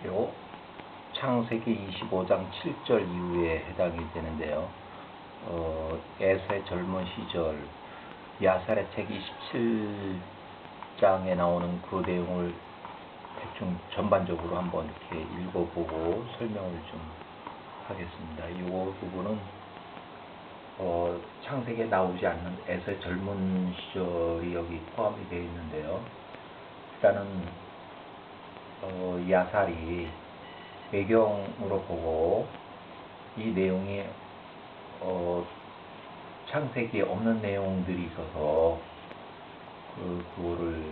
요 창세기 25장 7절 이후에 해당이 되는데요. 에서의 젊은 시절, 야살의 책 27장에 나오는 그 내용을 대충 전반적으로 한번 이렇게 읽어보고 설명을 좀 하겠습니다. 이 부분은 창세기에 나오지 않는 에서의 젊은 시절이 여기 포함이 되어 있는데요. 일단은 야살이 배경으로 보고 이 내용이 창세기에 없는 내용들이 있어서 그거를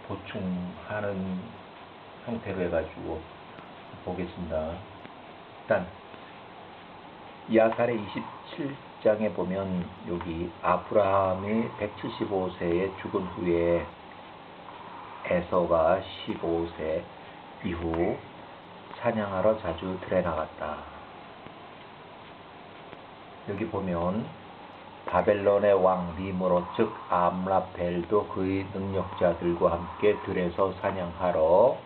보충하는 형태로 해가지고 보겠습니다. 일단 야살의 27장에 보면 여기 아브라함이 175세에 죽은 후에 에서가 15세 이후 사냥하러 자주 들에 나갔다. 여기 보면 바벨론의 왕 니므롯 즉 암라펠도 그의 능력자들과 함께 들에서 사냥하러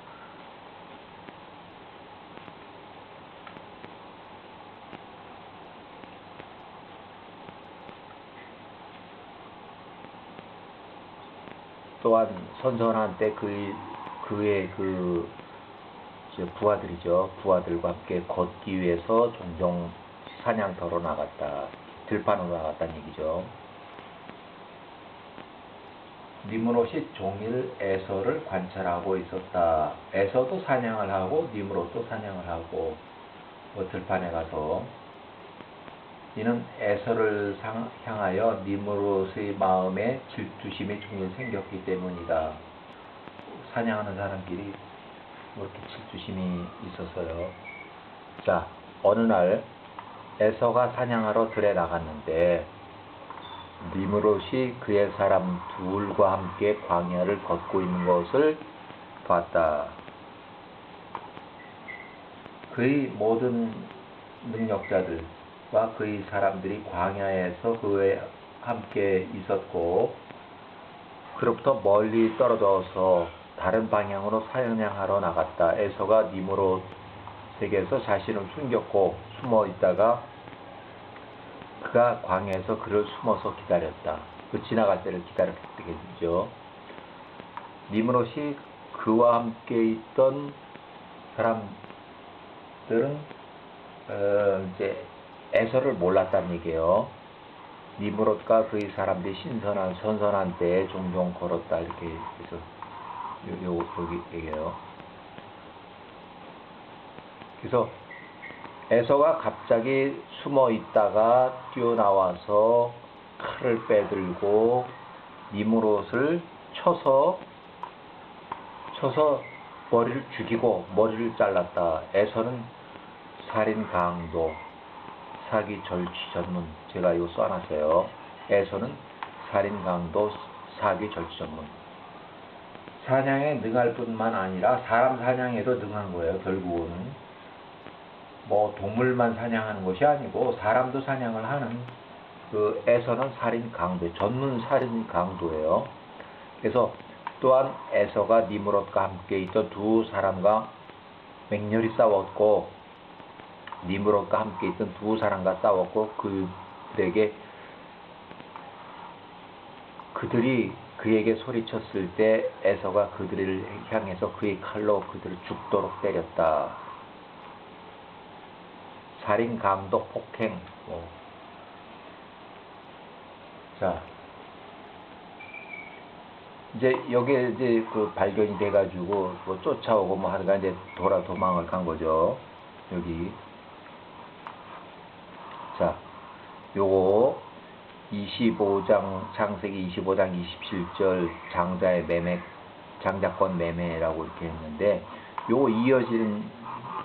또한 선선한 때 그의 부하들이죠. 부하들과 함께 걷기 위해서 종종 사냥터로 나갔다. 들판으로 나갔다는 얘기죠. 니므롯이 종일 에서를 관찰하고 있었다. 에서도 사냥을 하고 니므롯도 사냥을 하고 들판에 가서 이는 에서를 향하여 니므롯의 마음에 질투심이 종일 생겼기 때문이다. 사냥하는 사람끼리 이렇게 질투심이 있었어요. 자, 어느 날 에서가 사냥하러 들에 나갔는데 니므롯이 그의 사람 둘과 함께 광야를 걷고 있는 것을 봤다. 그의 모든 능력자들과 그의 사람들이 광야에서 그와 함께 있었고 그로부터 멀리 떨어져서 다른 방향으로 사냥하러 나갔다. 에서가 니므롯에게서 자신을 숨겼고 숨어 있다가 그가 광야에서 그를 숨어서 기다렸다. 그 지나갈 때를 기다렸겠죠. 니므롯이 그와 함께 있던 사람들은 이제 에서를 몰랐다는 얘기예요. 니므롯과 그의 사람들이 선선한 때에 종종 걸었다. 이렇게 해서 여기 얘기해요. 그래서 에서가 갑자기 숨어 있다가 뛰어나와서 칼을 빼들고 니므롯을 쳐서 머리를 죽이고 머리를 잘랐다. 에서는 살인 강도, 사기 절취 전문. 제가 이거 써놨어요. 에서는 살인 강도, 사기 절취 전문. 사냥에 능할 뿐만 아니라 사람 사냥에도 능한 거예요. 결국은 뭐 동물만 사냥하는 것이 아니고 사람도 사냥을 하는 그 에서는 살인 강도, 전문 살인 강도예요. 그래서 또한 에서가 니므롯과 함께 있던 두 사람과 맹렬히 싸웠고 니므롯과 함께 있던 두 사람과 싸웠고 그들이 그에게 소리쳤을 때 에서가 그들을 향해서 그의 칼로 그들을 죽도록 때렸다. 살인, 강도, 폭행. 자, 이제 여기에 이제 그 발견이 돼가지고 뭐 쫓아오고 뭐 하다가 이제 도망을 간 거죠. 여기. 자, 요거 25장 창세기 25장 27절 장자권 매매라고 이렇게 했는데 요거 이어지는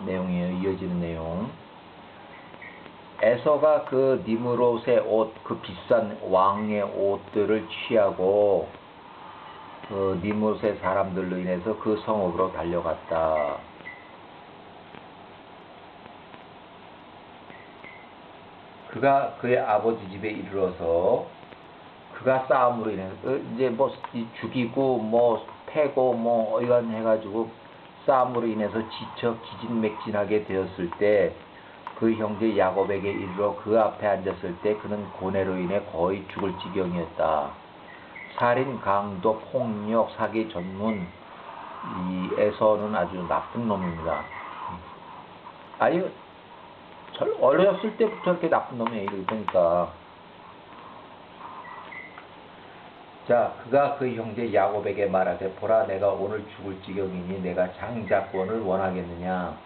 내용이에요. 이어지는 내용. 에서가 그 니므롯의 옷, 그 비싼 왕의 옷들을 취하고 그 니므롯의 사람들로 인해서 그 성읍으로 달려갔다. 그가 그의 아버지 집에 이르러서 그가 싸움으로 인해서 이제 뭐 죽이고 뭐 패고 뭐 이런 해가지고 싸움으로 인해서 지쳐 기진맥진하게 되었을 때 그 형제 야곱에게 이르러 그 앞에 앉았을 때 그는 고뇌로 인해 거의 죽을 지경이었다. 살인, 강도, 폭력, 사기 전문 이 에서는 아주 나쁜 놈입니다. 아니 어렸을 때부터 이렇게 나쁜 놈이에요. 그러니까 자, 그가 그 형제 야곱에게 말하되 보라 내가 오늘 죽을 지경이니 내가 장자권을 원하겠느냐.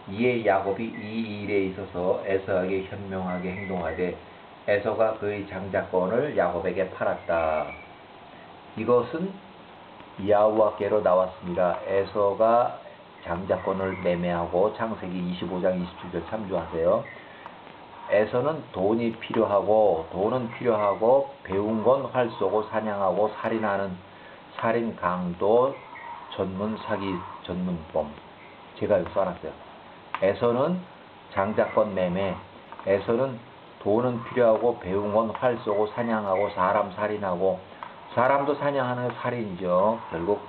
이에 야곱이 이 일에 있어서 에서에게 현명하게 행동하되 에서가 그의 장자권을 야곱에게 팔았다. 이것은 야후와께로 나왔습니다. 에서가 장자권을 매매하고 창세기 25장 27절 참조하세요. 에서는 돈은 필요하고 배운 건 활 쏘고 사냥하고 살인하는 살인 강도 전문 사기 전문범. 제가 여기 써놨어요. 에서는 장자권 매매, 에서는 돈은 필요하고 배운 건 활 쏘고 사냥하고 사람 살인하고 사람도 사냥하는 살인이죠. 결국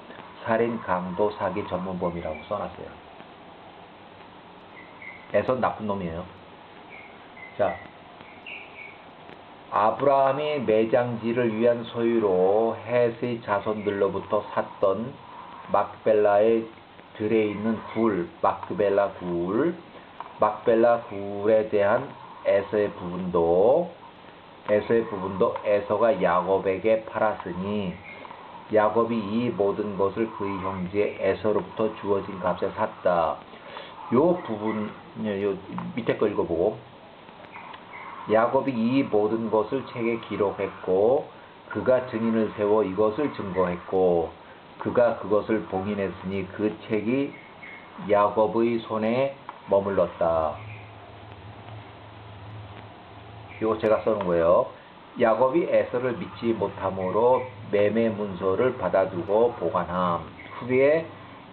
살인 강도 사기 전문범이라고 써놨어요. 에서는 나쁜 놈이에요. 자, 아브라함이 매장지를 위한 소유로 헷의 자손들로부터 샀던 막벨라의 들에 있는 굴, 막벨라 굴에 대한 에서의 부분도 에서가 야곱에게 팔았으니 야곱이 이 모든 것을 그의 형제 에서로부터 주어진 값에 샀다. 요 부분 요 밑에 거 읽어보고 야곱이 이 모든 것을 책에 기록했고 그가 증인을 세워 이것을 증거했고 그가 그것을 봉인했으니 그 책이 야곱의 손에 머물렀다. 이거 제가 써놓은 거예요. 야곱이 에서를 믿지 못함으로 매매 문서를 받아두고 보관함. 후에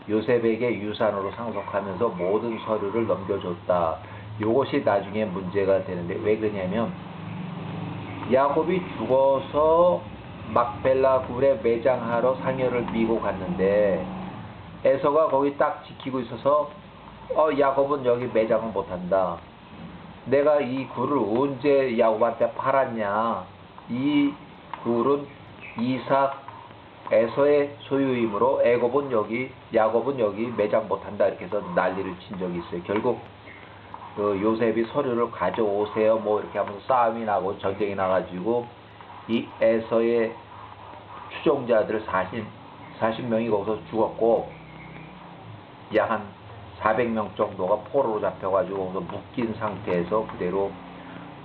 요셉에게 유산으로 상속하면서 모든 서류를 넘겨줬다. 이것이 나중에 문제가 되는데 왜 그러냐면 야곱이 죽어서 막벨라 굴에 매장하러 상여를 미고 갔는데 에서가 거기 딱 지키고 있어서 야곱은 여기 매장을 못한다. 내가 이 굴을 언제 야곱한테 팔았냐. 이 굴은 이삭 에서의 소유이므로 야곱은 여기 매장 못한다. 이렇게 해서 난리를 친 적이 있어요. 결국 그 요셉이 서류를 가져오세요 뭐 이렇게 하면서 싸움이 나고 전쟁이 나가지고 이 에서의 추종자들 40명이 거기서 죽었고 약 한 400명 정도가 포로로 잡혀가지고 거기서 묶인 상태에서 그대로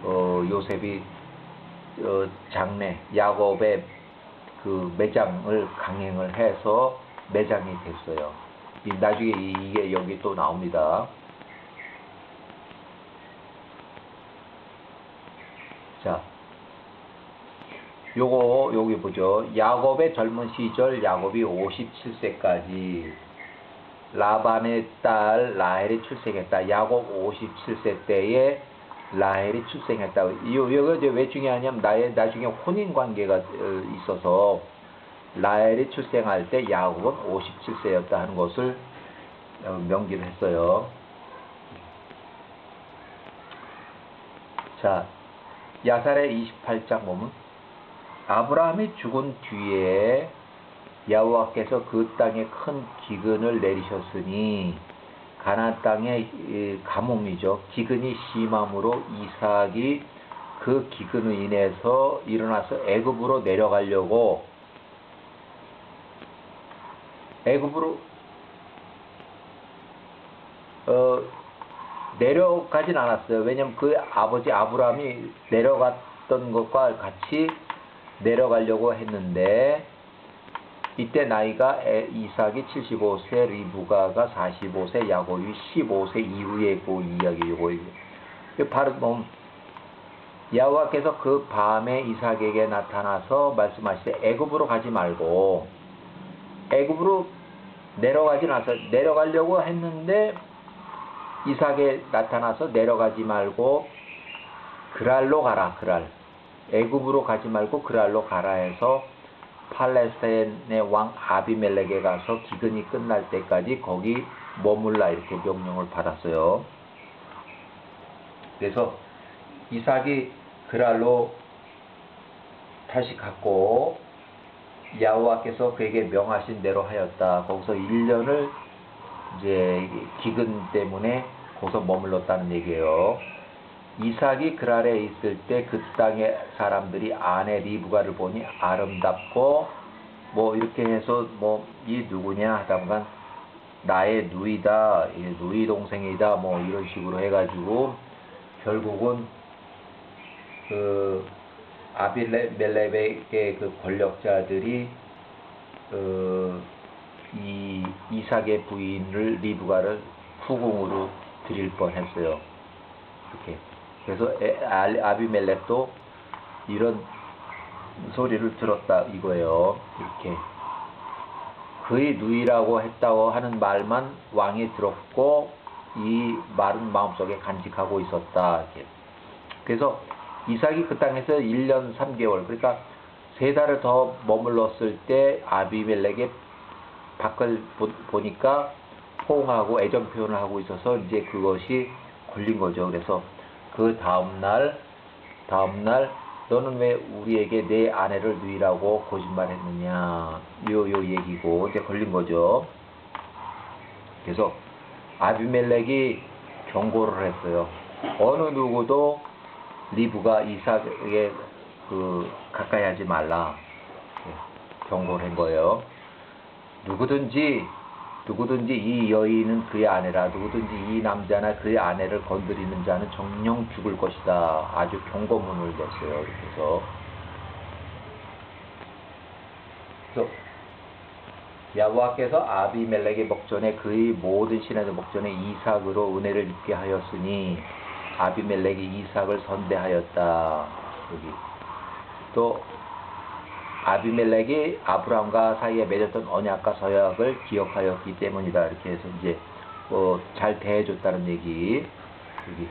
요셉이 장래 야곱의 그 매장을 강행을 해서 매장이 됐어요. 나중에 이게 여기 또 나옵니다. 자, 여기 보죠. 야곱의 젊은 시절 야곱이 57세까지 라반의 딸 라헬이 출생했다. 야곱 57세 때에 라헬이 출생했다. 이거 이제 왜 중요하냐면 나중에 혼인 관계가 있어서 라헬이 출생할 때 야곱은 57세였다 하는 것을 명기를 했어요. 자, 야살의 28장 보면 아브라함이 죽은 뒤에 여호와께서 그 땅에 큰 기근을 내리셨으니 가나안 땅의 가뭄이죠. 기근이 심함으로 이삭이 그 기근으로 인해서 일어나서 애굽으로 내려가려고 내려가진 않았어요. 왜냐면 그 아버지 아브라함이 내려갔던 것과 같이 내려가려고 했는데 이때 나이가 이삭이 75세, 리브가가 45세, 야곱이 15세 이후에 그 이야기고 바로 여호와께서 그 밤에 이삭에게 나타나서 말씀하시되 애굽으로 가지 말고 애굽으로 내려가진 않았어요. 내려가려고 했는데 이삭에 나타나서 내려가지 말고 그랄로 가라. 그랄. 애굽으로 가지 말고 그랄로 가라 해서 팔레스타인의 왕 아비멜렉에 가서 기근이 끝날 때까지 거기 머물라 이렇게 명령을 받았어요. 그래서 이삭이 그랄로 다시 갔고 여호와께서 그에게 명하신 대로 하였다. 거기서 1년을 이제 기근 때문에 거기서 머물렀다는 얘기예요. 이삭이 그랄에 있을 때 그 땅의 사람들이 아내 리브가를 보니 아름답고 뭐 이렇게 해서 뭐 이 누구냐 하다가 나의 누이다, 누이 동생이다 뭐 이런 식으로 해가지고 결국은 그 아비멜렉의 그 권력자들이 이 이삭의 부인을 리브가를 후궁으로 드릴 뻔했어요. 이렇게. 그래서 아비멜렉도 이런 소리를 들었다 이거예요. 이렇게 그의 누이라고 했다고 하는 말만 왕이 들었고 이 말은 마음속에 간직하고 있었다. 이렇게. 그래서 이삭이 그 땅에서 1년 3개월 그러니까 3달을 더 머물렀을 때 아비멜렉의 밖을 보니까 호응하고 애정 표현을 하고 있어서 이제 그것이 걸린 거죠. 그래서 그 다음날 너는 왜 우리에게 내 아내를 누이라고 거짓말했느냐 요 얘기고 이제 걸린 거죠. 그래서 아비멜렉이 경고를 했어요. 어느 누구도 리브가 이삭에게 가까이 하지 말라 경고를 한 거예요. 누구든지 이 여인은 그의 아내라. 누구든지 이 남자나 그의 아내를 건드리는 자는 정령 죽을 것이다. 아주 경고문을 냈어요. 그래서 여호와께서 아비멜렉의 목전에 그의 모든 신하의 목전에 이삭으로 은혜를 입게 하였으니 아비멜렉이 이삭을 선대하였다. 여기 또 아비멜렉이 아브라함과 사이에 맺었던 언약과 서약을 기억하였기 때문이다. 이렇게 해서 이제 잘 대해줬다는 얘기. 여기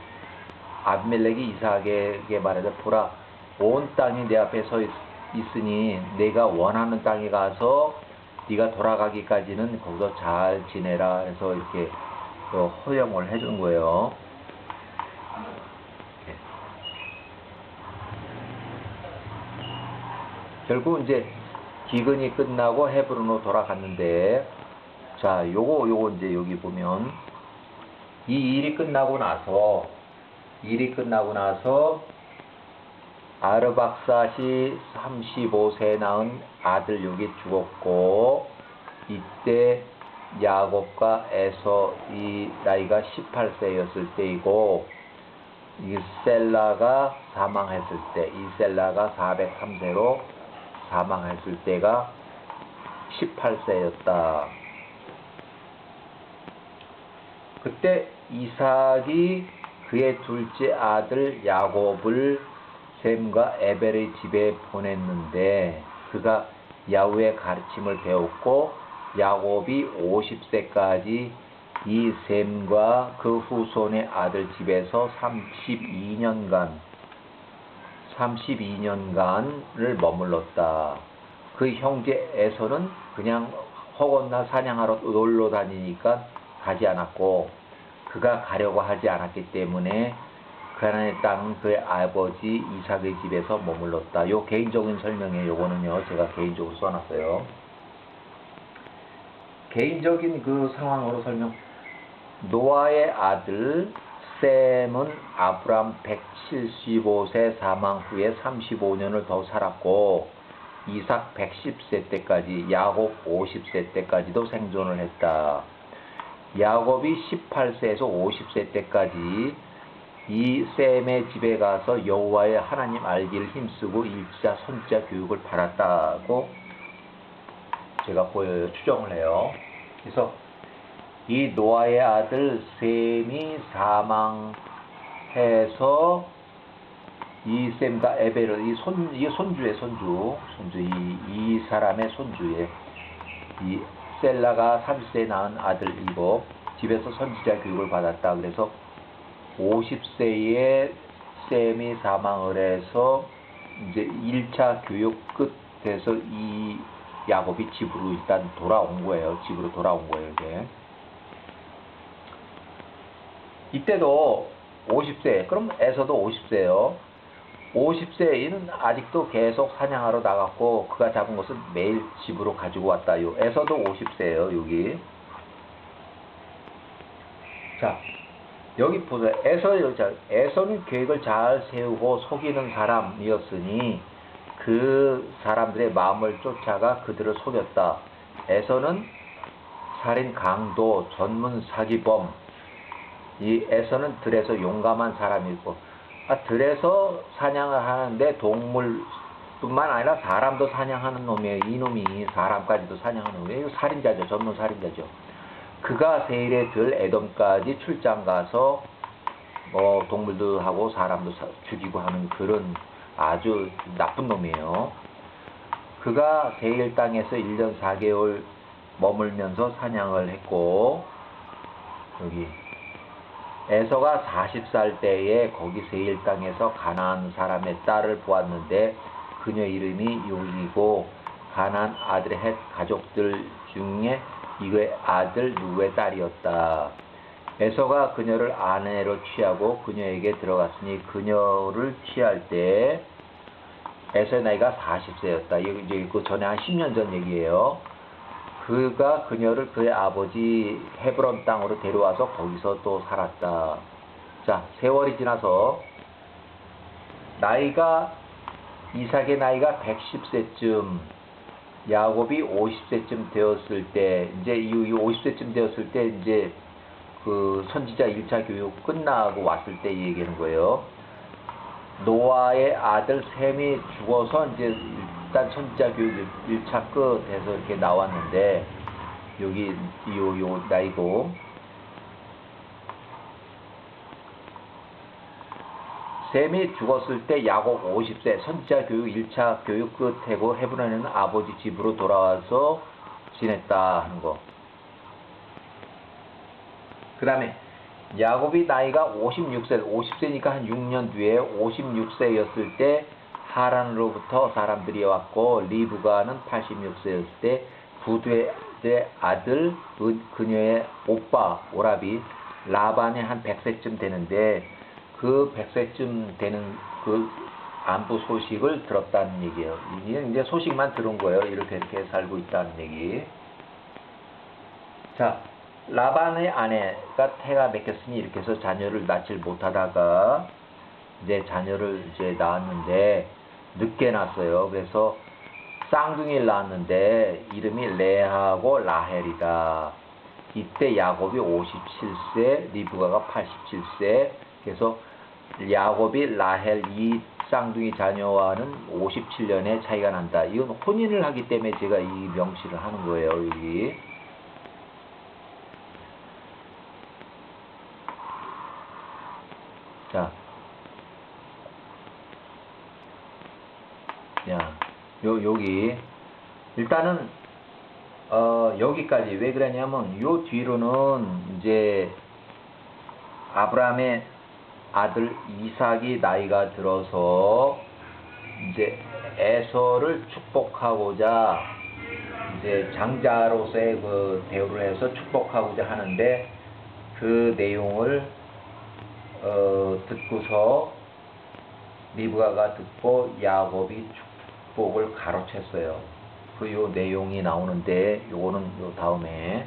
아비멜렉이 이삭에게 말해서 보라 온 땅이 내 앞에 서 있으니 내가 원하는 땅에 가서 네가 돌아가기까지는 거기서 잘 지내라 해서 이렇게 허용을 해준 거예요. 결국 이제 기근이 끝나고 헤브론으로 돌아갔는데 자 요거 이제 여기 보면 이 일이 끝나고 나서 아르박삿이 35세 낳은 아들 여기 죽었고 이때 야곱과 에서 이 나이가 18세였을 때이고 이 셀라가 사망했을 때 이 셀라가 403세로 사망했을 때가 18세였다. 그때 이삭이 그의 둘째 아들 야곱을 셈과 에벨의 집에 보냈는데 그가 야후의 가르침을 배웠고 야곱이 50세까지 이 셈과 그 후손의 아들 집에서 32년간을 머물렀다. 그 형제 에서는 그냥 허건나 사냥하러 놀러 다니니까 가지 않았고 그가 가려고 하지 않았기 때문에 가나안의 땅은 그의 아버지 이삭의 집에서 머물렀다. 요 개인적인 설명에 요거는요 제가 개인적으로 써놨어요. 개인적인 그 상황으로 설명. 노아의 아들 셈은 아브람 175세 사망 후에 35년을 더 살았고 이삭 110세 때까지 야곱 50세 때까지도 생존을 했다. 야곱이 18세에서 50세 때까지 이 셈의 집에 가서 여호와의 하나님 알기를 힘쓰고 일자 선자 교육을 받았다고 제가 보여요. 추정을 해요. 그래서 이 노아의 아들 셈이 사망해서 이 셈과 에벨을 이 손주의 손주 이 사람의 손주의 이 셀라가 30세에 낳은 아들이고 집에서 선지자 교육을 받았다. 그래서 50세에 셈이 사망을 해서 이제 1차 교육 끝에서 이 야곱이 집으로 일단 돌아온 거예요. 집으로 돌아온 거예요, 이게. 이때도 50세, 그럼 에서도 50세예요. 50세인 아직도 계속 사냥하러 나갔고 그가 잡은 것은 매일 집으로 가지고 왔다요. 에서도 50세예요, 여기. 자, 여기 보세요. 에서는 계획을 잘 세우고 속이는 사람이었으니 그 사람들의 마음을 쫓아가 그들을 속였다. 에서는 살인 강도, 전문 사기범. 이 에서는 들에서 용감한 사람이고, 들에서 사냥을 하는데 동물뿐만 아니라 사람도 사냥하는 놈이에요. 이놈이 사람까지도 사냥하는 놈이에요. 살인자죠. 전문 살인자죠. 그가 세일에 들 에돔까지 출장 가서 동물도 하고 사람도 죽이고 하는 그런 아주 나쁜 놈이에요. 그가 세일 땅에서 1년 4개월 머물면서 사냥을 했고, 여기 에서가 40살 때에 거기 세일 땅에서 가나안 사람의 딸을 보았는데 그녀 이름이 요이고 가나안 아들의 헷 가족들 중에 이그의 아들 누구의 딸이었다. 에서가 그녀를 아내로 취하고 그녀에게 들어갔으니 그녀를 취할 때 에서의 나이가 40세였다. 이제 그 전에 한 10년 전 얘기예요. 그가 그녀를 그의 아버지 헤브론 땅으로 데려와서 거기서 또 살았다. 자, 세월이 지나서 이삭의 나이가 110세쯤, 야곱이 50세쯤 되었을 때, 이제 이 50세쯤 되었을 때 이제 그 선지자 1차 교육 끝나고 왔을 때 얘기하는 거예요. 노아의 아들 셈이 죽어서 이제 일단 선지자 교육 1차 끝에서 이렇게 나왔는데, 여기 요 나이고, 셈이 죽었을 때 야곱 50세, 선지자 교육 1차 교육 끝이고 헤브론에는 아버지 집으로 돌아와서 지냈다 하는 거. 그 다음에 야곱이 나이가 50세니까 한 6년 뒤에 56세였을 때 하란으로부터 사람들이 왔고, 리브가는 86세였을 때 부두의 아들 그녀의 오빠 오라비 라반이 한 100세쯤 되는데, 그 100세쯤 되는 그 안부 소식을 들었다는 얘기예요. 이제 소식만 들은 거예요. 이렇게 살고 있다는 얘기. 자, 라반의 아내가 태가 맺혔으니 이렇게 해서 자녀를 낳질 못하다가 이제 자녀를 이제 낳았는데 늦게 낳았어요. 그래서 쌍둥이를 낳았는데 이름이 레아하고 라헬이다. 이때 야곱이 57세, 리브가가 87세. 그래서 야곱이 라헬 이 쌍둥이 자녀와는 57년의 차이가 난다. 이건 혼인을 하기 때문에 제가 이 명시를 하는 거예요, 여기. 자, 여기 일단은 여기까지 왜 그러냐면 요 뒤로는 이제 아브라함의 아들 이삭이 나이가 들어서 이제 에서를 축복하고자 이제 장자로서의 그 대우를 해서 축복하고자 하는데, 그 내용을 듣고서 리브가가 듣고 야곱이 축복을 가로챘어요. 그 요 내용이 나오는데 요거는 요 다음에